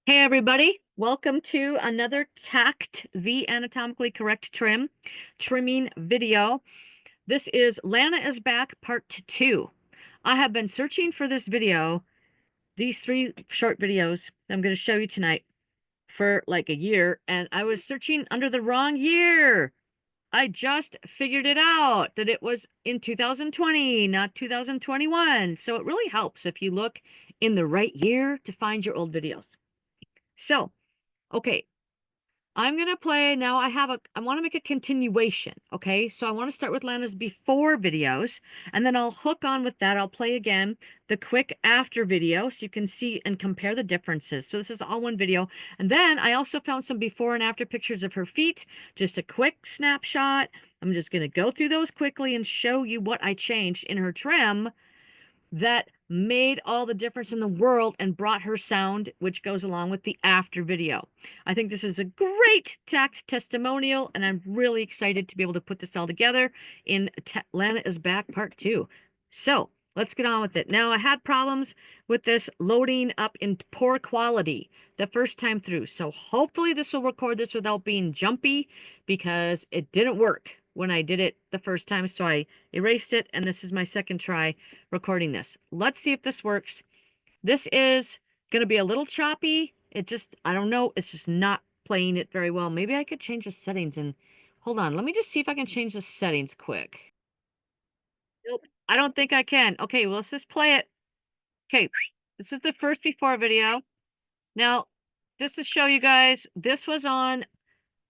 Hey everybody, welcome to another Tact the Anatomically Correct trimming video. This is Lana is Back Part 2. I have been searching for this video, these three short videos I'm going to show you tonight, for like a year, and I was searching under the wrong year. I just figured it out that it was in 2020, not 2021. So it really helps if you look in the right year to find your old videos. So, okay, I'm gonna play now. I want to make a continuation. Okay, so I want to start with Lana's before videos, and then I'll hook on with that. I'll play again the quick after video so you can see and compare the differences. So this is all one video. And then I also found some before and after pictures of her feet, just a quick snapshot. I'm just gonna go through those quickly and show you what I changed in her trim that made all the difference in the world and brought her sound, which goes along with the after video. I think this is a great tact testimonial, and I'm really excited to be able to put this all together in Lana is Back Part 2. So let's get on with it. Now, I had problems with this loading up in poor quality the first time through. So hopefully this will record this without being jumpy, because it didn't work when I did it the first time. So I erased it, and this is my second try recording this. Let's see if this works. This is going to be a little choppy. I don't know. It's just not playing it very well. Maybe I could change the settings and hold on. Let me just see if I can change the settings quick. Nope, I don't think I can. Okay, well, let's just play it. Okay, this is the first before video. Now, just to show you guys, this was on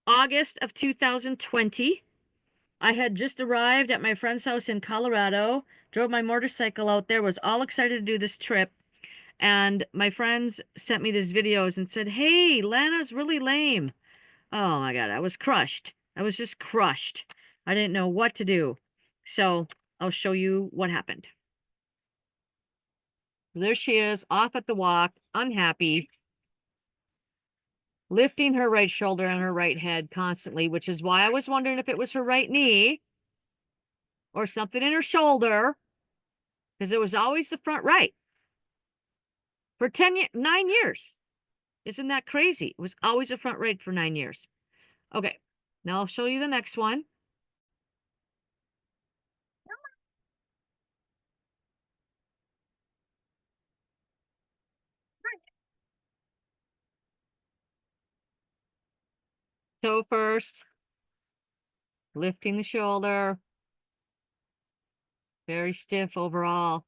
August of 2020. I had just arrived at my friend's house in Colorado, drove my motorcycle out there, was all excited to do this trip. And my friends sent me these videos and said, "Hey, Lana's really lame." Oh my God, I was crushed. I was just crushed. I didn't know what to do. So I'll show you what happened. There she is, off at the walk, unhappy, lifting her right shoulder and her right head constantly, which is why I was wondering if it was her right knee or something in her shoulder, because it was always the front right for 9 years. Isn't that crazy? It was always a front right for 9 years. Okay, now I'll show you the next one. So first, lifting the shoulder, very stiff overall.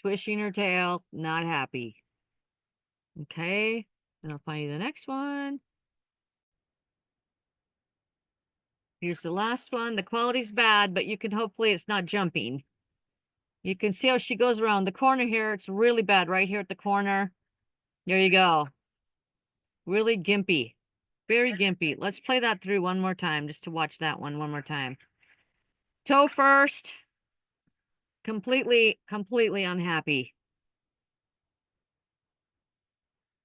Swishing her tail, not happy. Okay, then I'll find you the next one. Here's the last one. The quality's bad, but you can hopefully it's not jumping. You can see how she goes around the corner here. It's really bad right here at the corner. There you go. Really gimpy. Very gimpy. Let's play that through one more time just to watch that one more time. Toe first. Completely unhappy.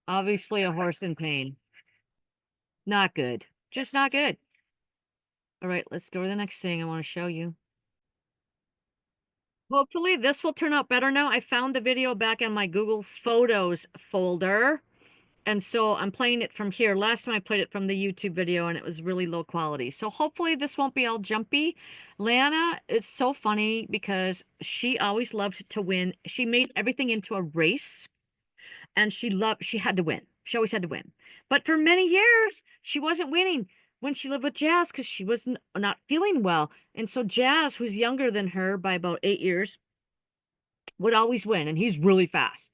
Obviously a horse in pain. Not good. Just not good. All right, let's go to the next thing I want to show you. Hopefully this will turn out better now. I found the video back in my Google Photos folder. And so I'm playing it from here. Last time I played it from the YouTube video and it was really low quality. So hopefully this won't be all jumpy. Lana is so funny because she always loved to win. She made everything into a race, and she had to win. She always had to win. But for many years, she wasn't winning when she lived with Jazz because she was not feeling well. And so Jazz, who's younger than her by about 8 years, would always win, and he's really fast.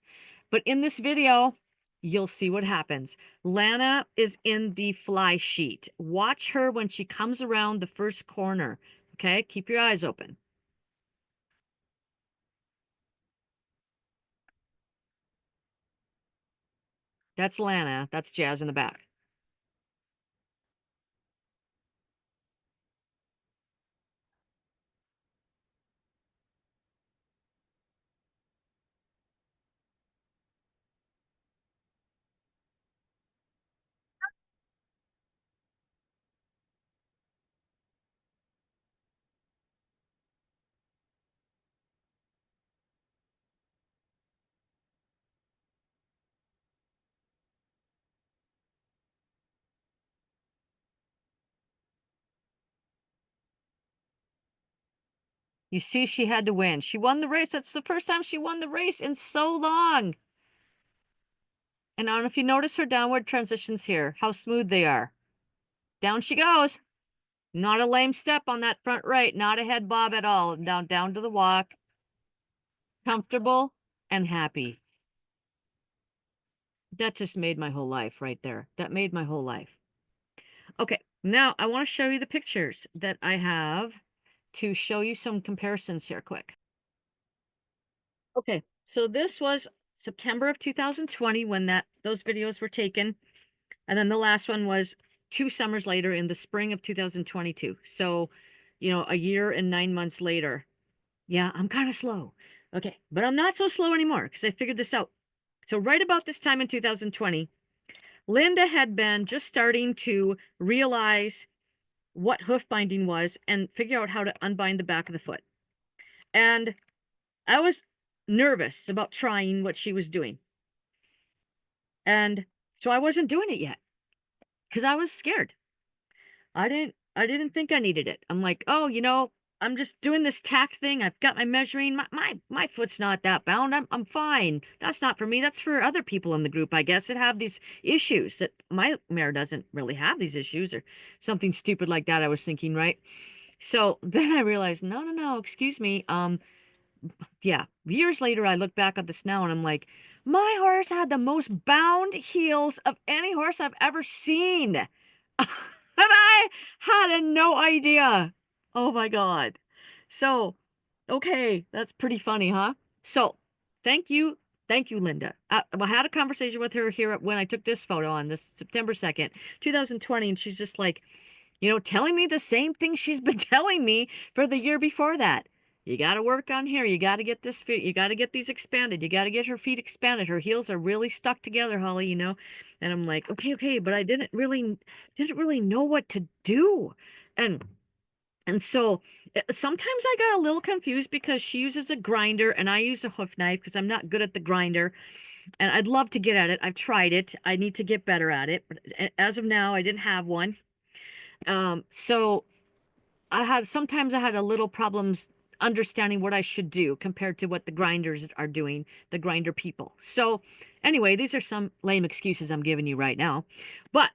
But in this video, you'll see what happens. Lana is in the fly sheet. Watch her when she comes around the first corner. Okay, keep your eyes open. That's Lana. That's Jazz in the back. You see, she had to win. She won the race. That's the first time she won the race in so long. And I don't know if you notice her downward transitions here, how smooth they are. Down she goes. Not a lame step on that front right, not a head bob at all. Down to the walk. Comfortable and happy. That just made my whole life right there. That made my whole life. Okay, now I want to show you the pictures that I have to show you some comparisons here quick. Okay, so this was September of 2020 when those videos were taken. And then the last one was 2 summers later in the spring of 2022. So, a year and 9 months later. Yeah, I'm kind of slow. Okay, but I'm not so slow anymore because I figured this out. So right about this time in 2020, Linda had been just starting to realize what hoof binding was and figure out how to unbind the back of the foot. And I was nervous about trying what she was doing. And so I wasn't doing it yet because I was scared. I didn't think I needed it. I'm like, oh, I'm just doing this tack thing. I've got my measuring. My foot's not that bound. I'm fine. That's not for me. That's for other people in the group, I guess, that have these issues that my mare doesn't really have these issues or something stupid like that. I was thinking, right? So then I realized, no, excuse me. Yeah. Years later, I look back at this now and I'm like, my horse had the most bound heels of any horse I've ever seen. And I had no idea. Oh my God. So, okay, that's pretty funny, huh? So, thank you. Thank you, Linda. I had a conversation with her here when I took this photo on this September 2nd, 2020, and she's just like, telling me the same thing she's been telling me for the year before that. You got to work on here. You got to get this fit. You got to get these expanded. You got to get her feet expanded. Her heels are really stuck together, Holly. And I'm like, okay, but I didn't really know what to do. And so sometimes I got a little confused because she uses a grinder and I use a hoof knife because I'm not good at the grinder. And I'd love to get at it. I've tried it. I need to get better at it. But as of now, I didn't have one. So sometimes I had a little problems understanding what I should do compared to what the grinders are doing, the grinder people. So anyway, these are some lame excuses I'm giving you right now. But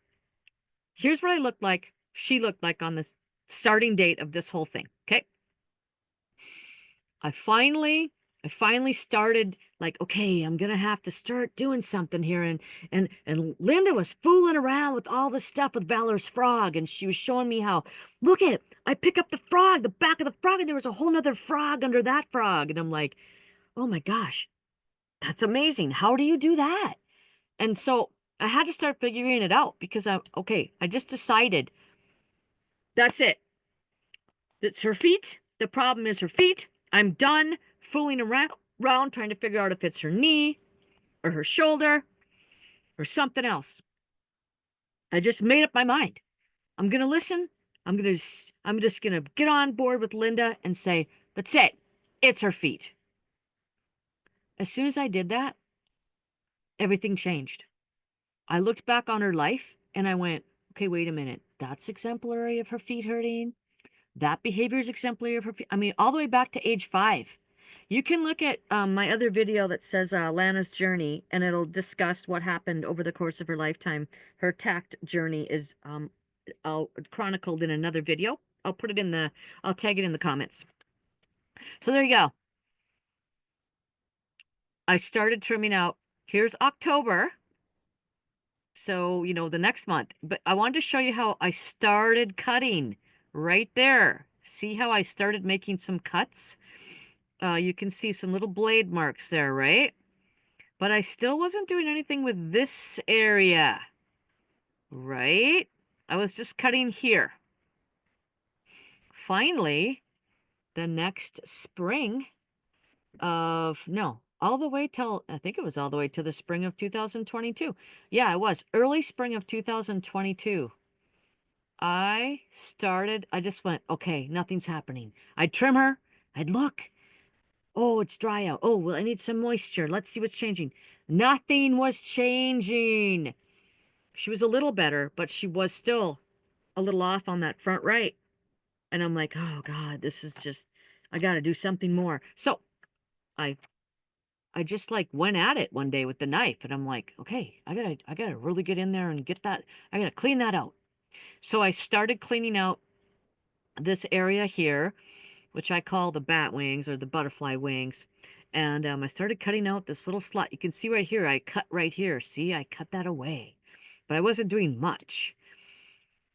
here's what I looked like, she looked like on the starting date of this whole thing. Okay. I finally started like, okay, I'm gonna have to start doing something here. And Linda was fooling around with all this stuff with Valor's frog, and she was showing me how, look at, I pick up the frog, the back of the frog, and there was a whole nother frog under that frog. And I'm like, oh my gosh, that's amazing. How do you do that? And so I had to start figuring it out because I just decided that's it. It's her feet. The problem is her feet. I'm done fooling around trying to figure out if it's her knee or her shoulder or something else. I just made up my mind. I'm going to listen. I'm just going to get on board with Linda and say, that's it. It's her feet. As soon as I did that, everything changed. I looked back on her life and I went, okay, wait a minute. That's exemplary of her feet hurting. That behavior is exemplary of her. I mean, all the way back to age 5. You can look at my other video that says Lana's journey, and it'll discuss what happened over the course of her lifetime. Her tact journey is chronicled in another video. I'll tag it in the comments. So there you go. I started trimming out. Here's October. So, the next month. But I wanted to show you how I started cutting right there. See how I started making some cuts? You can see some little blade marks there, right? But I still wasn't doing anything with this area, right? I was just cutting here. Finally, the next spring no, all the way till, I think it was all the way to the spring of 2022. Yeah, it was early spring of 2022. I just went, okay, nothing's happening. I'd trim her. I'd look. Oh, it's dry out. Oh, well, I need some moisture. Let's see what's changing. Nothing was changing. She was a little better, but she was still a little off on that front right. And I'm like, oh God, this is just, I got to do something more. So I I just like went at it one day with the knife, and I'm like, okay, I gotta really get in there and get that. I gotta clean that out. So I started cleaning out this area here, which I call the bat wings or the butterfly wings. And I started cutting out this little slot. You can see right here, I cut right here. See, I cut that away, but I wasn't doing much.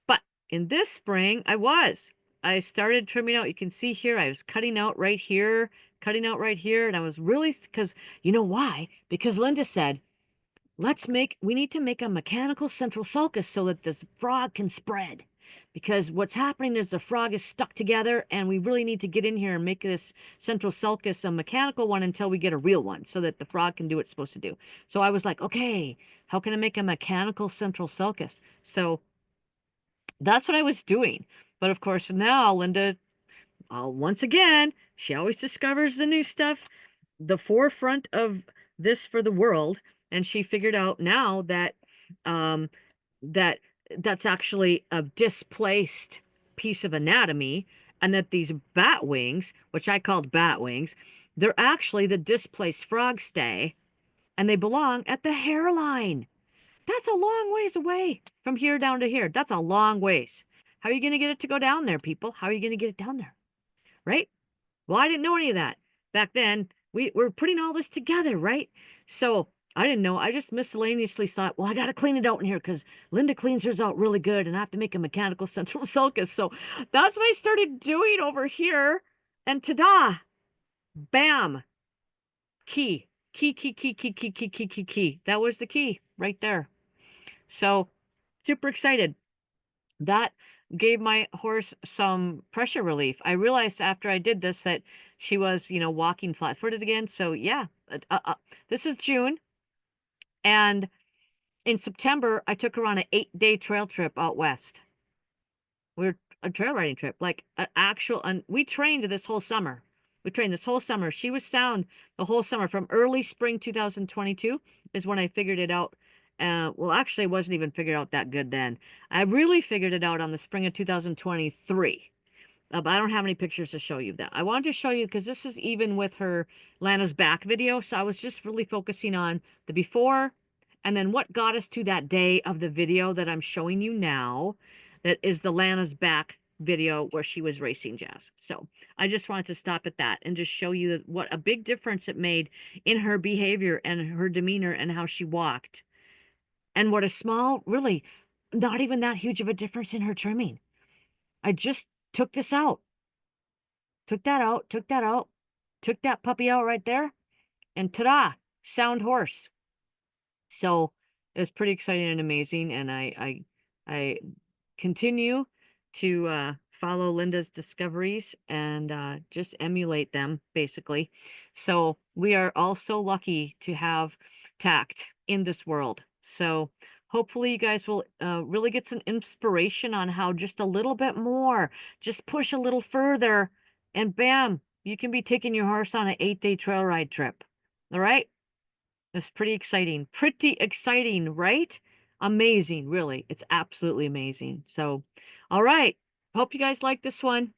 But in this spring, I started trimming out. You can see here, I was cutting out right here, cutting out right here. And I was really, because you know why? Because Linda said, we need to make a mechanical central sulcus so that this frog can spread. Because what's happening is the frog is stuck together, and we really need to get in here and make this central sulcus a mechanical one until we get a real one so that the frog can do what it's supposed to do. So I was like, okay, how can I make a mechanical central sulcus? So that's what I was doing. But of course, now Linda, once again, she always discovers the new stuff, the forefront of this for the world, and she figured out now that um, that that's actually a displaced piece of anatomy, and that these bat wings, which I called bat wings, they're actually the displaced frog stay, and they belong at the hairline. That's a long ways away from here down to here. That's a long ways. How are you going to get it to go down there, people? How are you going to get it down there? Right? Well, I didn't know any of that. Back then, we were putting all this together, right? So I didn't know. I just miscellaneously thought, well, I got to clean it out in here because Linda cleans hers out really good and I have to make a mechanical central sulcus. So that's what I started doing over here. And ta-da! Bam! Key. Key, key, key, key, key, key, key, key, key. That was the key right there. So super excited. That gave my horse some pressure relief. I realized after I did this that she was, walking flat-footed again. So yeah, this is June, and in September I took her on an 8-day trail trip out west. We're a trail riding trip, like an actual, and we trained this whole summer. We trained this whole summer. She was sound the whole summer from early spring 2022 is when I figured it out. Well, actually, it wasn't even figured out that good then. I really figured it out on the spring of 2023. But I don't have any pictures to show you that. I wanted to show you because this is even with her Lana's back video. So I was just really focusing on the before and then what got us to that day of the video that I'm showing you now. That is the Lana's back video where she was racing Jazz. So I just wanted to stop at that and just show you what a big difference it made in her behavior and her demeanor and how she walked. And what a small, really not even that huge of a difference in her trimming. I just took this out. Took that out, took that out, took that puppy out right there, and ta-da, sound horse. So it was pretty exciting and amazing, and I continue to follow Linda's discoveries and just emulate them, basically. So we are all so lucky to have tact in this world. So hopefully you guys will really get some inspiration on how just a little bit more, just push a little further, and bam, you can be taking your horse on an 8-day trail ride trip. All right? It's pretty exciting. Pretty exciting, right? Amazing, really. It's absolutely amazing. So, all right. Hope you guys like this one.